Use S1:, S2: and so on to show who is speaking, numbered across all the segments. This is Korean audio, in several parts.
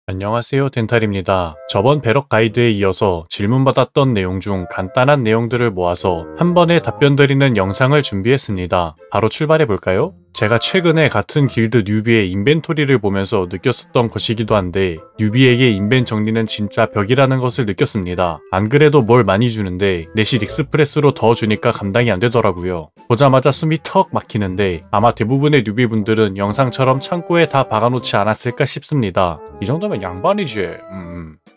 S1: 안녕하세요, 덴탈입니다. 저번 배럭 가이드에 이어서 질문받았던 내용 중 간단한 내용들을 모아서 한 번에 답변 드리는 영상을 준비했습니다. 바로 출발해볼까요? 제가 최근에 같은 길드 뉴비의 인벤토리를 보면서 느꼈었던 것이기도 한데 뉴비에게 인벤 정리는 진짜 벽이라는 것을 느꼈습니다. 안 그래도 뭘 많이 주는데 내실 익스프레스로 더 주니까 감당이 안 되더라고요. 보자마자 숨이 턱 막히는데 아마 대부분의 뉴비분들은 영상처럼 창고에 다 박아놓지 않았을까 싶습니다. 이 정도면 양반이지.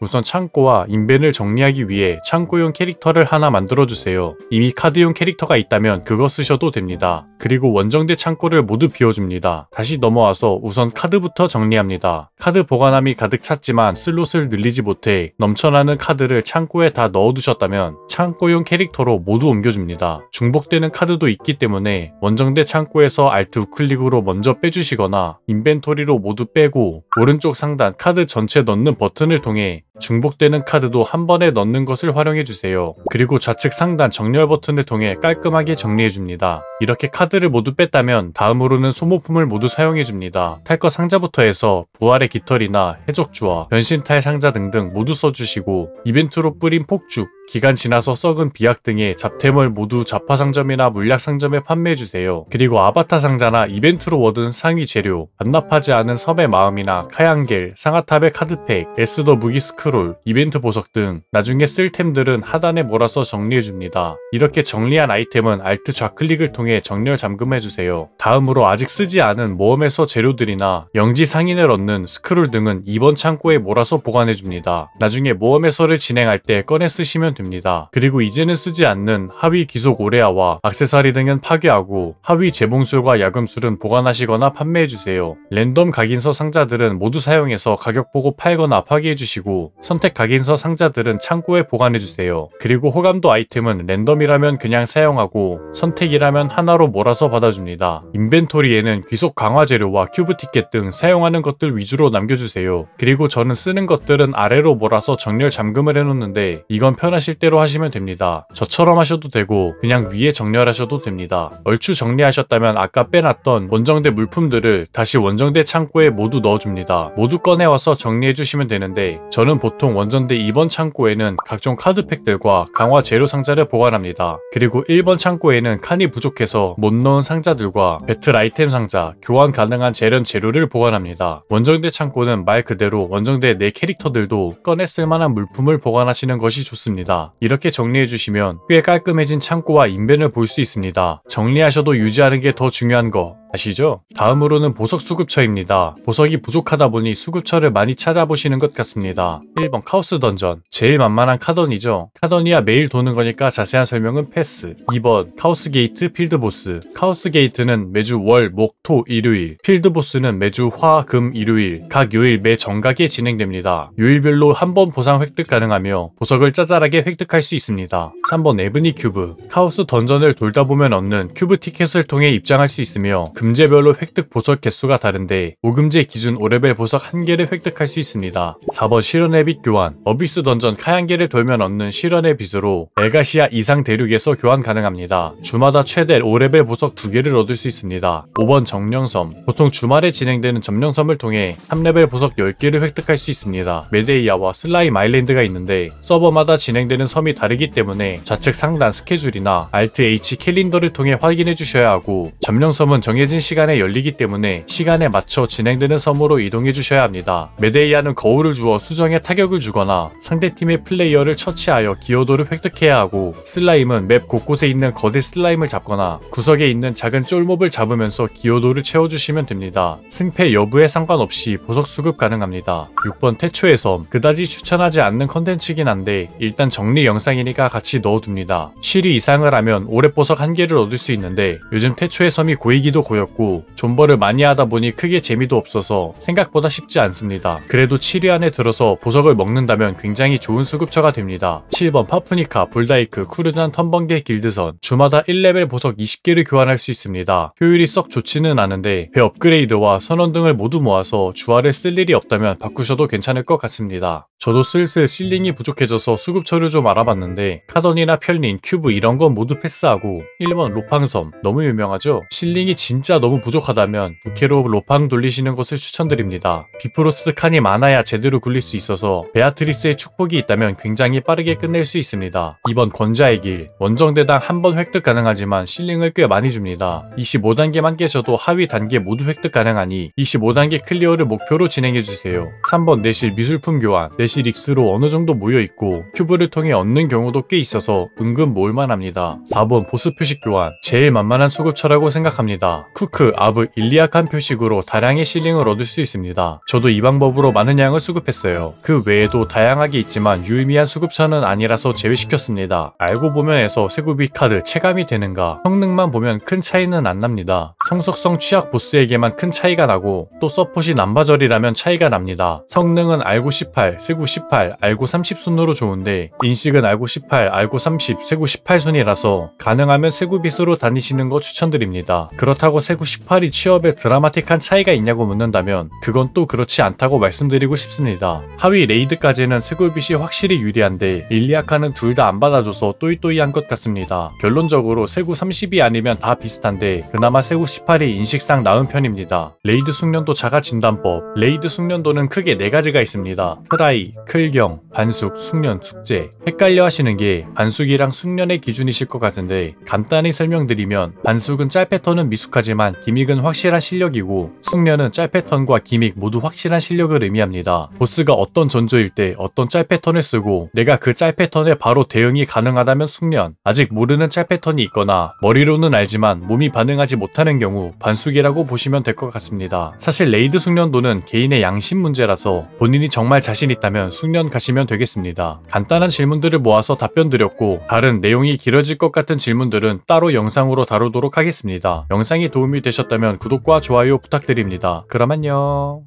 S1: 우선 창고와 인벤을 정리하기 위해 창고용 캐릭터를 하나 만들어주세요. 이미 카드용 캐릭터가 있다면 그거 쓰셔도 됩니다. 그리고 원정대 창고를 모두 비워줍니다. 다시 넘어와서 우선 카드부터 정리합니다. 카드 보관함이 가득 찼지만 슬롯을 늘리지 못해 넘쳐나는 카드를 창고에 다 넣어두셨다면 창고용 캐릭터로 모두 옮겨줍니다. 중복되는 카드도 있기 때문에 원정대 창고에서 Alt 우클릭으로 먼저 빼주시거나 인벤토리로 모두 빼고 오른쪽 상단 카드 전체 넣는 버튼을 통해 중복되는 카드도 한 번에 넣는 것을 활용해주세요. 그리고 좌측 상단 정렬 버튼을 통해 깔끔하게 정리해줍니다. 이렇게 카드를 모두 뺐다면 다음으로는 소모품을 모두 사용해줍니다. 탈 것 상자부터 해서 부활의 깃털이나 해적주와 변신탈 상자 등등 모두 써주시고 이벤트로 뿌린 폭죽, 기간 지나서 썩은 비약 등의 잡템을 모두 잡화상점이나 물약상점에 판매해주세요. 그리고 아바타 상자나 이벤트로 얻은 상위 재료, 반납하지 않은 섬의 마음이나 카양겔, 상아탑의 카드팩, 에스더 무기 스크롤, 이벤트 보석 등 나중에 쓸 템들은 하단에 몰아서 정리해줍니다. 이렇게 정리한 아이템은 Alt 좌클릭을 통해 정렬 잠금해주세요. 다음으로 아직 쓰지 않은 모험에서 재료들이나 영지 상인을 얻는 스크롤 등은 이번 창고에 몰아서 보관해줍니다. 나중에 모험에서를 진행할 때 꺼내 쓰시면 됩니다. 그리고 이제는 쓰지 않는 하위 귀속 오레아와 액세서리 등은 파괴하고 하위 재봉술과 야금술은 보관하시거나 판매해주세요. 랜덤 각인서 상자들은 모두 사용해서 가격 보고 팔거나 파괴해주시고 선택 각인서 상자들은 창고에 보관해주세요. 그리고 호감도 아이템은 랜덤이라면 그냥 사용하고 선택이라면 하나로 몰아서 받아줍니다. 인벤토리에는 귀속 강화 재료와 큐브 티켓 등 사용하는 것들 위주로 남겨주세요. 그리고 저는 쓰는 것들은 아래로 몰아서 정렬 잠금을 해놓는데 이건 편하실 대로 하시면 됩니다. 저처럼 하셔도 되고 그냥 위에 정렬하셔도 됩니다. 얼추 정리하셨다면 아까 빼놨던 원정대 물품들을 다시 원정대 창고에 모두 넣어줍니다. 모두 꺼내와서 정리해주시면 되는데 저는 보통 원정대 2번 창고에는 각종 카드팩들과 강화 재료 상자를 보관합니다. 그리고 1번 창고에는 칸이 부족해서 못 넣은 상자들과 배틀 아이템 상자, 교환 가능한 재련 재료를 보관합니다. 원정대 창고는 말 그대로 원정대 내 캐릭터들도 꺼내 쓸만한 물품을 보관하시는 것이 좋습니다. 이렇게 정리해주시면 꽤 깔끔해진 창고와 인벤을 볼 수 있습니다. 정리하셔도 유지하는 게 더 중요한 거 아시죠? 다음으로는 보석 수급처입니다. 보석이 부족하다 보니 수급처를 많이 찾아보시는 것 같습니다. 1번 카오스 던전, 제일 만만한 카던이죠. 카던이야 매일 도는 거니까 자세한 설명은 패스. 2번 카오스 게이트 필드보스. 카오스 게이트는 매주 월, 목, 토, 일요일, 필드보스는 매주 화, 금, 일요일, 각 요일 매 정각에 진행됩니다. 요일별로 한 번 보상 획득 가능하며 보석을 짜잘하게 획득할 수 있습니다. 3번 에브니 큐브. 카오스 던전을 돌다 보면 얻는 큐브 티켓을 통해 입장할 수 있으며 금제별로 획득 보석 개수가 다른데 5금제 기준 5레벨 보석 1개를 획득할 수 있습니다. 4번 실현의 빛 교환. 어비스 던전 카양계를 돌면 얻는 실현의 빛으로 엘가시아 이상 대륙에서 교환 가능합니다. 주마다 최대 5레벨 보석 2개를 얻을 수 있습니다. 5번 정령섬. 보통 주말에 진행되는 점령섬을 통해 3레벨 보석 10개를 획득할 수 있습니다. 메데이아와 슬라임 아일랜드가 있는데 서버마다 진행되는 섬이 다르기 때문에 좌측 상단 스케줄이나 Alt H 캘린더를 통해 확인해 주셔야 하고 점령섬은 정해진 시간에 열리기 때문에 시간에 맞춰 진행되는 섬으로 이동해 주셔야 합니다. 메데이아는 거울을 주어 수정에 타격을 주거나 상대팀의 플레이어를 처치하여 기여도를 획득해야 하고 슬라임은 맵 곳곳에 있는 거대 슬라임을 잡거나 구석에 있는 작은 쫄몹을 잡으면서 기여도를 채워주시면 됩니다. 승패 여부에 상관없이 보석 수급 가능합니다. 6번 태초의 섬. 그다지 추천하지 않는 컨텐츠긴 한데 일단 정리 영상이니까 같이 넣어둡니다. 7위 이상을 하면 오래 보석 1개를 얻을 수 있는데 요즘 태초의 섬이 고이기도 고였고 존버를 많이 하다 보니 크게 재미도 없어서 생각보다 쉽지 않습니다. 그래도 7위 안에 들어서 보석을 먹는다면 굉장히 좋은 수급처가 됩니다. 7번 파프니카, 볼다이크, 쿠르잔 턴번개 길드선. 주마다 1레벨 보석 20개를 교환할 수 있습니다. 효율이 썩 좋지는 않은데 배 업그레이드와 선원 등을 모두 모아서 주화를 쓸 일이 없다면 바꾸셔도 괜찮을 것 같습니다. 저도 슬슬 실링이 부족해져서 수급처를 좀 알아봤는데 카던이나 편린, 큐브 이런 건 모두 패스하고 1번 로팡섬. 너무 유명하죠? 실링이 진짜 진짜 너무 부족하다면 부캐로 로팡 돌리시는 것을 추천드립니다. 비프로스트 칸이 많아야 제대로 굴릴 수 있어서 베아트리스의 축복이 있다면 굉장히 빠르게 끝낼 수 있습니다. 2번 권자의 길. 원정대당 한 번 획득 가능하지만 실링을 꽤 많이 줍니다. 25단계만 깨셔도 하위 단계 모두 획득 가능하니 25단계 클리어를 목표로 진행해주세요. 3번 내실 미술품 교환. 내실 익스로 어느 정도 모여있고 큐브를 통해 얻는 경우도 꽤 있어서 은근 모을만합니다. 4번 보스 표식 교환. 제일 만만한 수급처라고 생각합니다. 쿠크, 아브, 일리아칸 표식으로 다량의 실링을 얻을 수 있습니다. 저도 이 방법으로 많은 양을 수급했어요. 그 외에도 다양하게 있지만 유의미한 수급처는 아니라서 제외시켰습니다. 알고 보면에서 세구비 카드 체감이 되는가, 성능만 보면 큰 차이는 안 납니다. 성속성 취약 보스에게만 큰 차이가 나고 또 서폿이 남바절이라면 차이가 납니다. 성능은 알고 18, 세구 18, 알고 30 순으로 좋은데 인식은 알고 18, 알고 30, 세구 18 순이라서 가능하면 세구빗으로 다니시는 거 추천드립니다. 그렇다고 세구 18이 취업에 드라마틱한 차이가 있냐고 묻는다면 그건 또 그렇지 않다고 말씀드리고 싶습니다. 하위 레이드까지는 세구빗이 확실히 유리한데 일리아카는 둘 다 안 받아줘서 또이또이한 것 같습니다. 결론적으로 세구 30이 아니면 다 비슷한데 그나마 세구 18이 인식상 나은 편입니다. 레이드 숙련도 자가 진단법. 레이드 숙련도는 크게 4가지가 있습니다. 트라이, 클경, 반숙, 숙련, 숙제. 헷갈려 하시는 게 반숙이랑 숙련의 기준이실 것 같은데 간단히 설명드리면 반숙은 짤 패턴은 미숙하지만 기믹은 확실한 실력이고 숙련은 짤 패턴과 기믹 모두 확실한 실력을 의미합니다. 보스가 어떤 전조일 때 어떤 짤 패턴을 쓰고 내가 그 짤 패턴에 바로 대응이 가능하다면 숙련, 아직 모르는 짤 패턴이 있거나 머리로는 알지만 몸이 반응하지 못하는 경우 반숙이라고 보시면 될 것 같습니다. 사실 레이드 숙련도는 개인의 양심 문제라서 본인이 정말 자신 있다면 숙련 가시면 되겠습니다. 간단한 질문들을 모아서 답변 드렸고 다른 내용이 길어질 것 같은 질문들은 따로 영상으로 다루도록 하겠습니다. 영상이 도움이 되셨다면 구독과 좋아요 부탁드립니다. 그럼 안녕.